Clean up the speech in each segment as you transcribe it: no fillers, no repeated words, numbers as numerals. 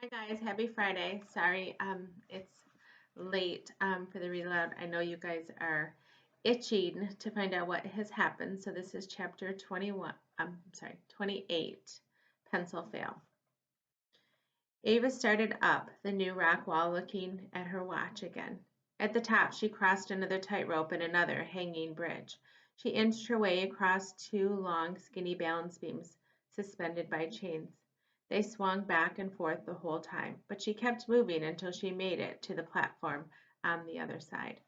Hi guys, happy Friday. Sorry, it's late for the read aloud. I know you guys are itching to find out what has happened. So this is chapter 21, 28, Pencil Fail. Ava started up the new rock wall looking at her watch again. At the top, she crossed another tightrope and another hanging bridge. She inched her way across two long, skinny balance beams suspended by chains. They swung back and forth the whole time, but she kept moving until she made it to the platform on the other side.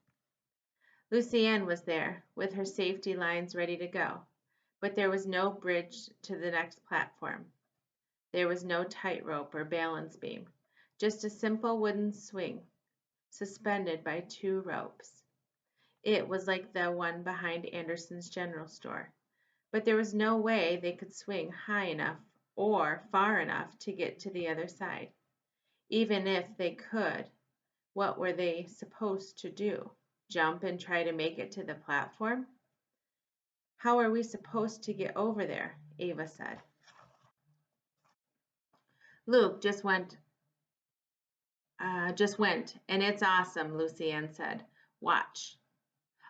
Lucy Ann was there, with her safety lines ready to go, but there was no bridge to the next platform. There was no tightrope or balance beam, just a simple wooden swing suspended by two ropes. It was like the one behind Anderson's general store, but there was no way they could swing high enough or far enough to get to the other side. Even if they could, what were they supposed to do? Jump and try to make it to the platform? How are we supposed to get over there? Ava said. Luke just went, and it's awesome, Lucy Ann said. Watch.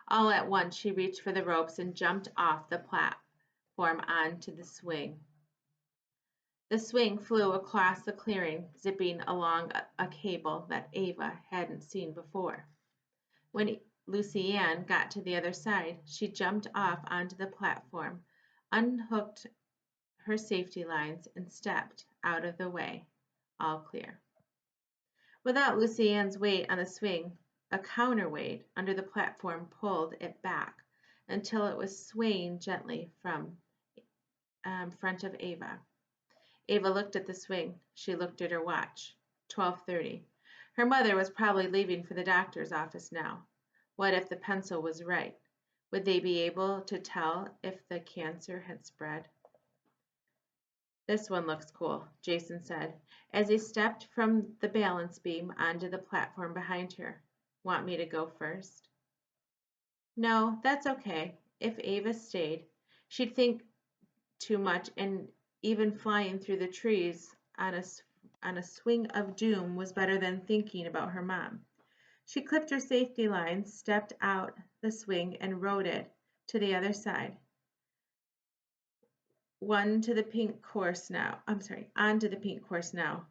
All at once she reached for the ropes and jumped off the platform onto the swing. The swing flew across the clearing, zipping along a cable that Ava hadn't seen before. When Lucy Ann got to the other side, she jumped off onto the platform, unhooked her safety lines, and stepped out of the way. All clear. Without Lucy Ann's weight on the swing, a counterweight under the platform pulled it back until it was swaying gently from front of Ava. Ava looked at the swing. She looked at her watch. 12:30. Her mother was probably leaving for the doctor's office now. What if the pencil was right? Would they be able to tell if the cancer had spread? This one looks cool, Jason said, as he stepped from the balance beam onto the platform behind her. Want me to go first? No, that's okay. If Ava stayed, she'd think too much, and even flying through the trees on a swing of doom was better than thinking about her mom. She clipped her safety lines, stepped out the swing, and rode it to the other side. Onto the pink course now,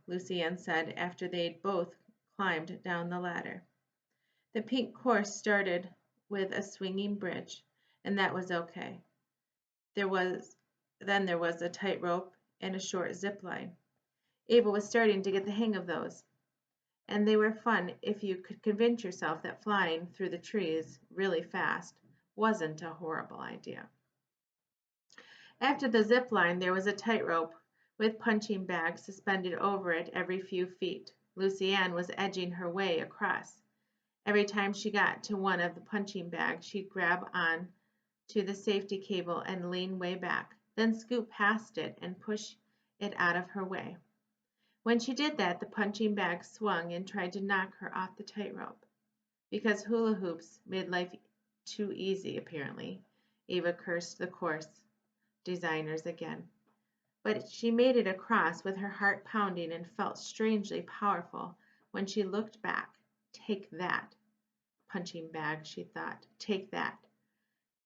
Lucy Ann said after they'd both climbed down the ladder. The pink course started with a swinging bridge, and that was okay. There was a tightrope and a short zip line. Ava was starting to get the hang of those, and they were fun if you could convince yourself that flying through the trees really fast wasn't a horrible idea. After the zip line, there was a tightrope with punching bags suspended over it every few feet. Lucy Ann was edging her way across. Every time she got to one of the punching bags, she'd grab on to the safety cable and lean way back, then scoot past it and push it out of her way. When she did that, the punching bag swung and tried to knock her off the tightrope. Because hula hoops made life too easy, apparently. Ava cursed the course designers again. But she made it across with her heart pounding and felt strangely powerful when she looked back. Take that, punching bag, she thought. Take that.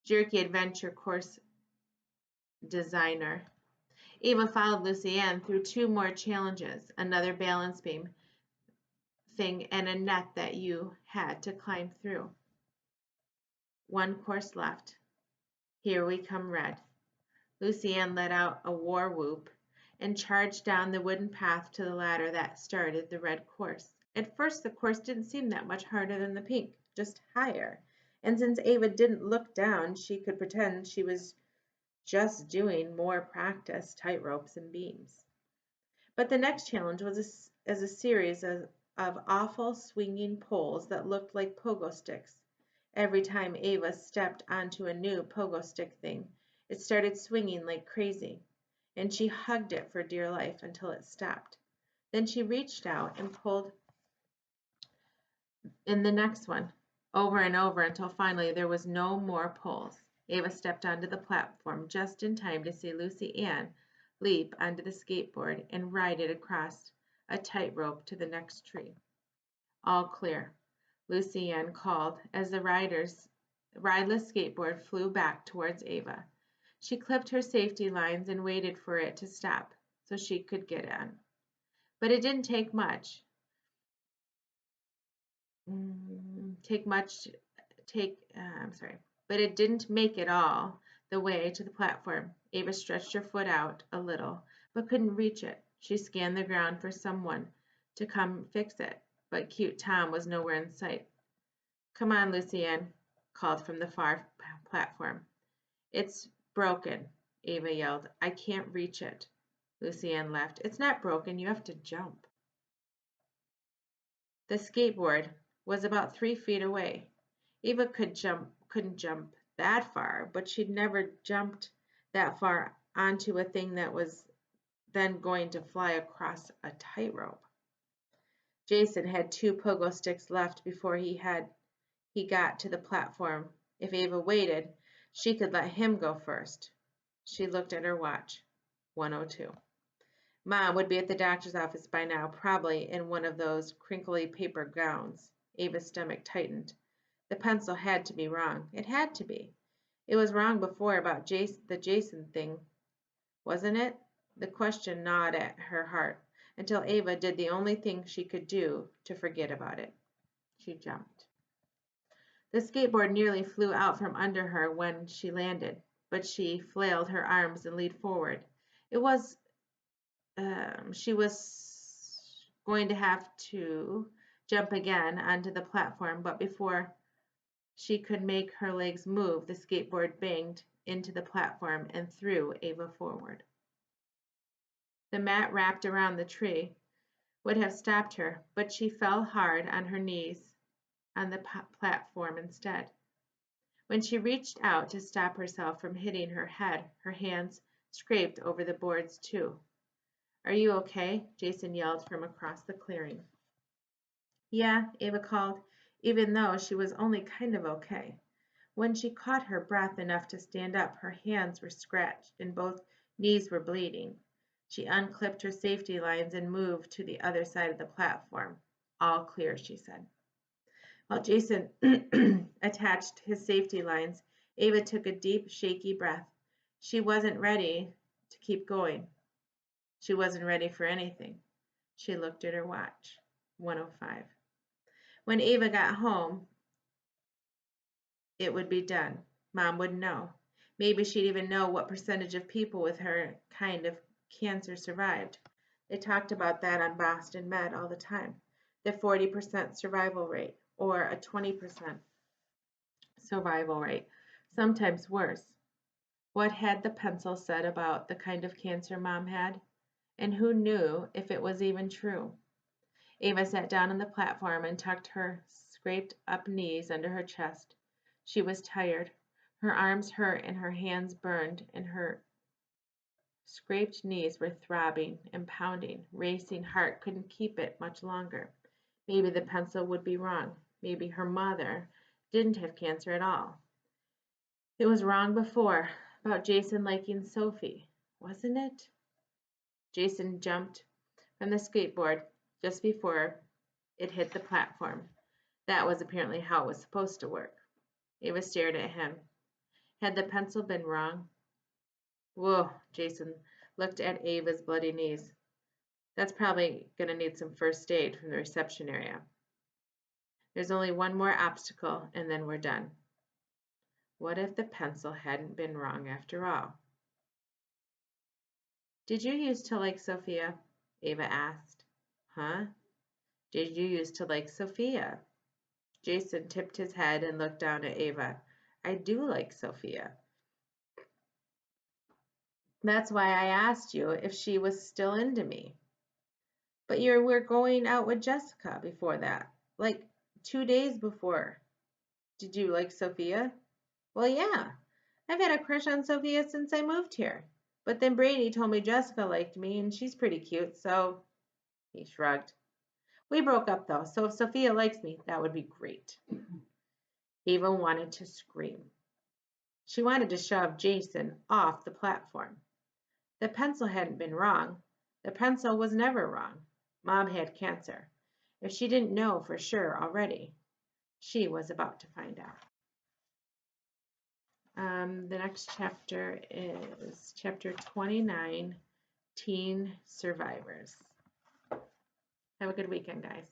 Jerky adventure course designer. Ava followed Lucy Ann through two more challenges, another balance beam thing and a net that you had to climb through. One course left. Here we come, Red. Lucy Ann let out a war whoop and charged down the wooden path to the ladder that started the red course. At first, the course didn't seem that much harder than the pink, just higher. And since Ava didn't look down, she could pretend she was just doing more practice tightropes and beams. But the next challenge was a series of awful swinging poles that looked like pogo sticks. Every time Ava stepped onto a new pogo stick thing, it started swinging like crazy, and she hugged it for dear life until it stopped. Then she reached out and pulled in the next one, over and over until finally there was no more pulls. Ava stepped onto the platform just in time to see Lucy Ann leap onto the skateboard and ride it across a tightrope to the next tree. All clear, Lucy Ann called as the riderless skateboard flew back towards Ava. She clipped her safety lines and waited for it to stop so she could get on. But it didn't take much. But it didn't make it all the way to the platform. Ava stretched her foot out a little, but couldn't reach it. She scanned the ground for someone to come fix it, but cute Tom was nowhere in sight. Come on, Lucy Ann called from the far platform. It's broken, Ava yelled. I can't reach it. Lucy Ann laughed. It's not broken. You have to jump. The skateboard was about 3 feet away. Ava couldn't jump that far, but she'd never jumped that far onto a thing that was then going to fly across a tightrope. Jason had 2 pogo sticks left before he got to the platform. If Ava waited, she could let him go first. She looked at her watch. 1:02. Mom would be at the doctor's office by now, probably in one of those crinkly paper gowns. Ava's stomach tightened. The pencil had to be wrong. It had to be. It was wrong before about the Jason thing, wasn't it? The question gnawed at her heart until Ava did the only thing she could do to forget about it. She jumped. The skateboard nearly flew out from under her when she landed, but she flailed her arms and leaned forward. She was going to have to jump again onto the platform, but before she could make her legs move, the skateboard banged into the platform and threw Ava forward. The mat wrapped around the tree would have stopped her, but she fell hard on her knees on the platform instead. When she reached out to stop herself from hitting her head, her hands scraped over the boards too. Are you okay? Jason yelled from across the clearing. Yeah, Ava called, even though she was only kind of okay. When she caught her breath enough to stand up, her hands were scratched and both knees were bleeding. She unclipped her safety lines and moved to the other side of the platform. All clear, she said. While Jason attached his safety lines, Ava took a deep, shaky breath. She wasn't ready to keep going. She wasn't ready for anything. She looked at her watch. 1:05. When Ava got home, it would be done. Mom would know. Maybe she'd even know what percentage of people with her kind of cancer survived. They talked about that on Boston Med all the time. The 40% survival rate, or a 20% survival rate, sometimes worse. What had the pencil said about the kind of cancer Mom had? And who knew if it was even true? Ava sat down on the platform and tucked her scraped up knees under her chest. She was tired. Her arms hurt and her hands burned, and her scraped knees were throbbing and pounding. Racing heart couldn't keep it much longer. Maybe the pencil would be wrong. Maybe her mother didn't have cancer at all. It was wrong before, about Jason liking Sophie, wasn't it? Jason jumped from the skateboard just before it hit the platform. That was apparently how it was supposed to work. Ava stared at him. Had the pencil been wrong? Whoa, Jason looked at Ava's bloody knees. That's probably going to need some first aid from the reception area. There's only one more obstacle, and then we're done. What if the pencil hadn't been wrong after all? Did you used to like Sophia? Ava asked. Huh? Did you used to like Sophia? Jason tipped his head and looked down at Ava. I do like Sophia. That's why I asked you if she was still into me. But you were going out with Jessica before that, like 2 days before. Did you like Sophia? Well, yeah. I've had a crush on Sophia since I moved here. But then Brady told me Jessica liked me, and she's pretty cute, so he shrugged. We broke up, though, so if Sophia likes me, that would be great. Ava wanted to scream. She wanted to shove Jason off the platform. The pencil hadn't been wrong. The pencil was never wrong. Mom had cancer. If she didn't know for sure already, she was about to find out. The next chapter is chapter 29, Teen Survivors. Have a good weekend, guys.